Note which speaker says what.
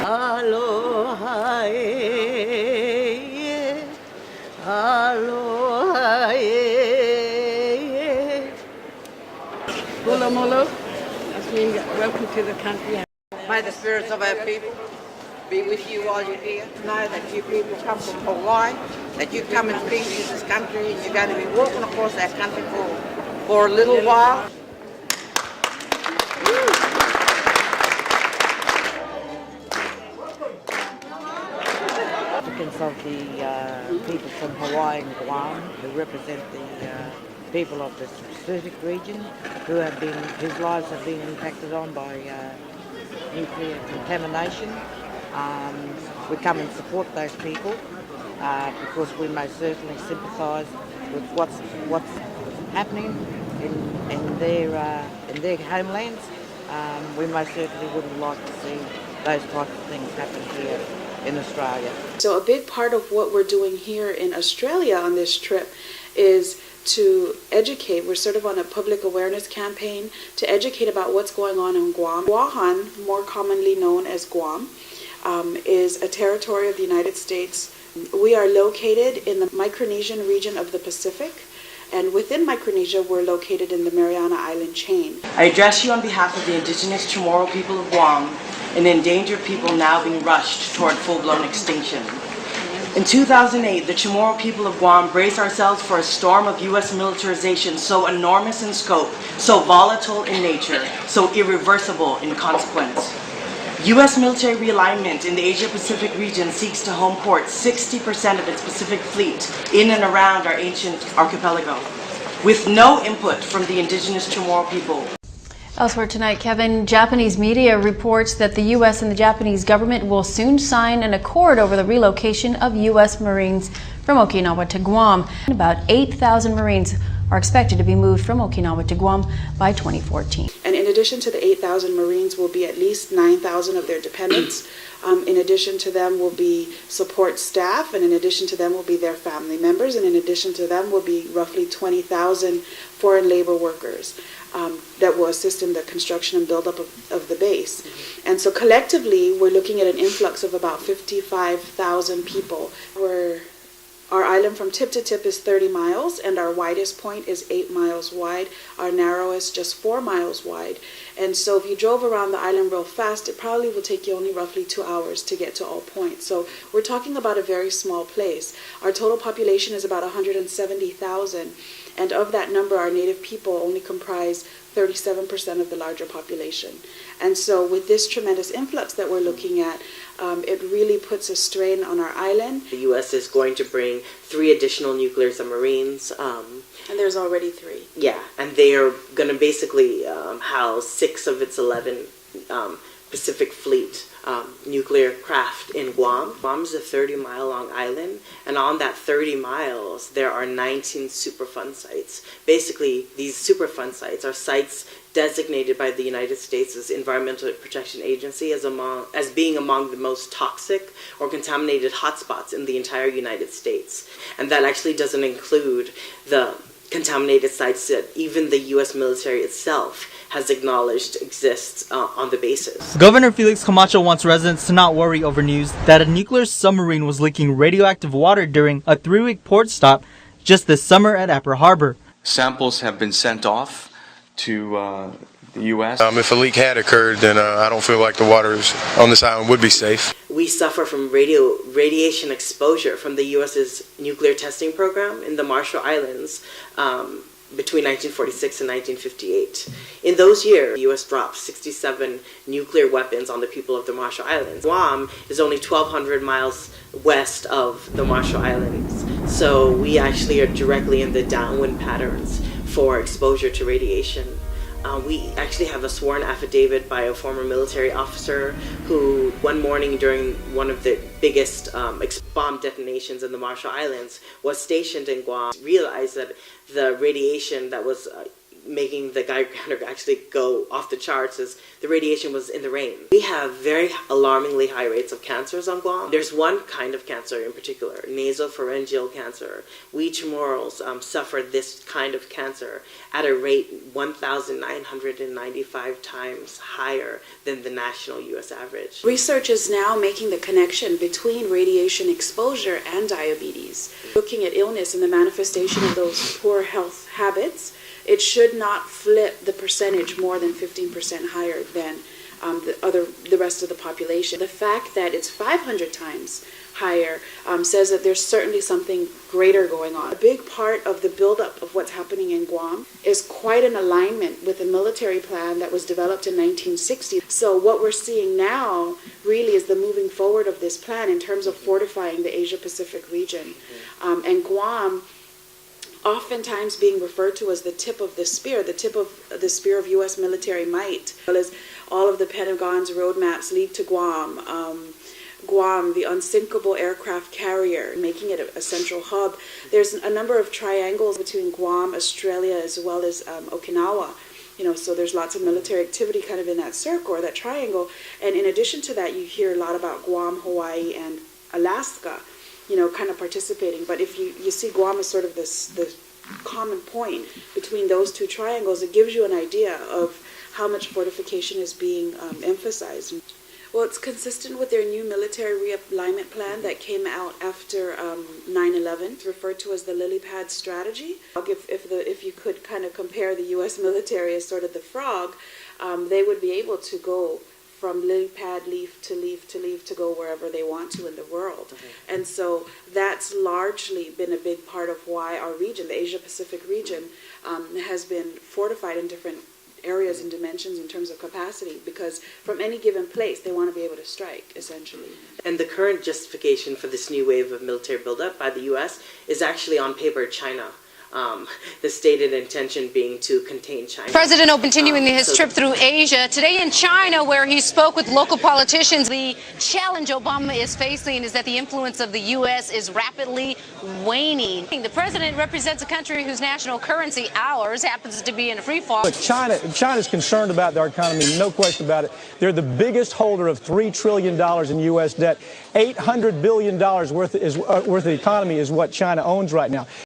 Speaker 1: Aloha, aloha, Hula molo, that means welcome to the country.
Speaker 2: May the spirits of our people be with you while you're here. Know that you people come from Hawaii, that you come in peace to this country, and you're going to be walking across our country for a little while.
Speaker 3: Of the people from Hawaii and Guam, who represent the people of the Pacific region, whose lives have been impacted on by nuclear contamination. We come and support those people because we most certainly sympathise with what's happening in their homelands. We most certainly wouldn't like to see those types of things happen here in Australia.
Speaker 4: So a big part of what we're doing here in Australia on this trip is to educate. We're sort of on a public awareness campaign to educate about what's going on in Guam. Guahan, more commonly known as Guam, is a territory of the United States. We are located in the Micronesian region of the Pacific, and within Micronesia, we're located in the Mariana Island chain.
Speaker 5: I address you on behalf of the Indigenous Chamorro people of Guam, an endangered people now being rushed toward full-blown extinction. In 2008, the Chamorro people of Guam braced ourselves for a storm of U.S. militarization so enormous in scope, so volatile in nature, so irreversible in consequence. U.S. military realignment in the Asia-Pacific region seeks to home port 60% of its Pacific fleet in and around our ancient archipelago, with no input from the Indigenous Chamorro people.
Speaker 6: Elsewhere tonight, Kevin, Japanese media reports that the U.S. and the Japanese government will soon sign an accord over the relocation of U.S. Marines from Okinawa to Guam. About 8,000 Marines are expected to be moved from Okinawa to Guam by 2014.
Speaker 4: And in addition to the 8,000 Marines will be at least 9,000 of their dependents. In addition to them will be support staff, and in addition to them will be their family members, and in addition to them will be roughly 20,000 foreign labor workers that will assist in the construction and build-up of the base. And so collectively, we're looking at an influx of about 55,000 people. Our island from tip to tip is 30 miles, and our widest point is 8 miles wide. Our narrowest just 4 miles wide. And so if you drove around the island real fast, it probably will take you only roughly 2 hours to get to all points. So we're talking about a very small place. Our total population is about 170,000. And of that number, our native people only comprise 37% of the larger population. And so with this tremendous influx that we're looking at, it really puts a strain on our island.
Speaker 7: The U.S. is going to bring 3 additional nuclear submarines.
Speaker 4: And there's already 3.
Speaker 7: Yeah, and they are going to basically house 6 of its 11 Pacific Fleet nuclear craft in Guam. Guam is a 30-mile-long island, and on that 30 miles, there are 19 Superfund sites. Basically, these Superfund sites are sites designated by the United States' Environmental Protection Agency as being among the most toxic or contaminated hotspots in the entire United States. And that actually doesn't include the contaminated sites that even the U.S. military itself has acknowledged exists on the basis.
Speaker 8: Governor Felix Camacho wants residents to not worry over news that a nuclear submarine was leaking radioactive water during a 3-week port stop just this summer at Apra Harbor.
Speaker 9: Samples have been sent off to the U.S.
Speaker 10: If a leak had occurred, then I don't feel like the waters on this island would be safe.
Speaker 7: We suffer from radiation exposure from the U.S.'s nuclear testing program in the Marshall Islands between 1946 and 1958. In those years, the U.S. dropped 67 nuclear weapons on the people of the Marshall Islands. Guam is only 1,200 miles west of the Marshall Islands, so we actually are directly in the downwind patterns for exposure to radiation. We actually have a sworn affidavit by a former military officer who one morning during one of the biggest bomb detonations in the Marshall Islands was stationed in Guam, realized that the radiation that was making the Geiger counter actually go off the charts is the radiation was in the rain. We have very alarmingly high rates of cancers on Guam. There's one kind of cancer in particular, nasopharyngeal cancer. We Chamorros suffer this kind of cancer at a rate 1,995 times higher than the national U.S. average.
Speaker 4: Research is now making the connection between radiation exposure and diabetes. Looking at illness and the manifestation of those poor health habits, it should not flip the percentage more than 15% higher than the rest of the population. The fact that it's 500 times higher says that there's certainly something greater going on. A big part of the buildup of what's happening in Guam is quite an alignment with the military plan that was developed in 1960. So what we're seeing now really is the moving forward of this plan in terms of fortifying the Asia-Pacific region. And Guam oftentimes being referred to as the tip of the spear of U.S. military might. As all of the Pentagon's roadmaps lead to Guam, Guam, the unsinkable aircraft carrier, making it a central hub. There's a number of triangles between Guam, Australia, as well as Okinawa. So there's lots of military activity kind of in that circle or that triangle. And in addition to that, you hear a lot about Guam, Hawaii, and Alaska, kind of participating. But if you see Guam as sort of the common point between those two triangles, it gives you an idea of how much fortification is being emphasized. Well, it's consistent with their new military realignment plan that came out after 9/11. It's referred to as the lily pad strategy. If you could kind of compare the U.S. military as sort of the frog, they would be able to go from lily pad leaf to leaf to leaf to go wherever they want to in the world. And so that's largely been a big part of why our region, the Asia-Pacific region, has been fortified in different areas and dimensions in terms of capacity, because from any given place they want to be able to strike, essentially.
Speaker 7: And the current justification for this new wave of military buildup by the U.S. is actually on paper China. The stated intention being to contain China.
Speaker 11: President O continuing his trip through Asia. Today in China, where he spoke with local politicians, the challenge Obama is facing is that the influence of the U.S. is rapidly waning. The president represents a country whose national currency, ours, happens to be in a free fall.
Speaker 12: Look, China's concerned about their economy, no question about it. They're the biggest holder of $3 trillion in U.S. debt. $800 billion worth of the economy is what China owns right now.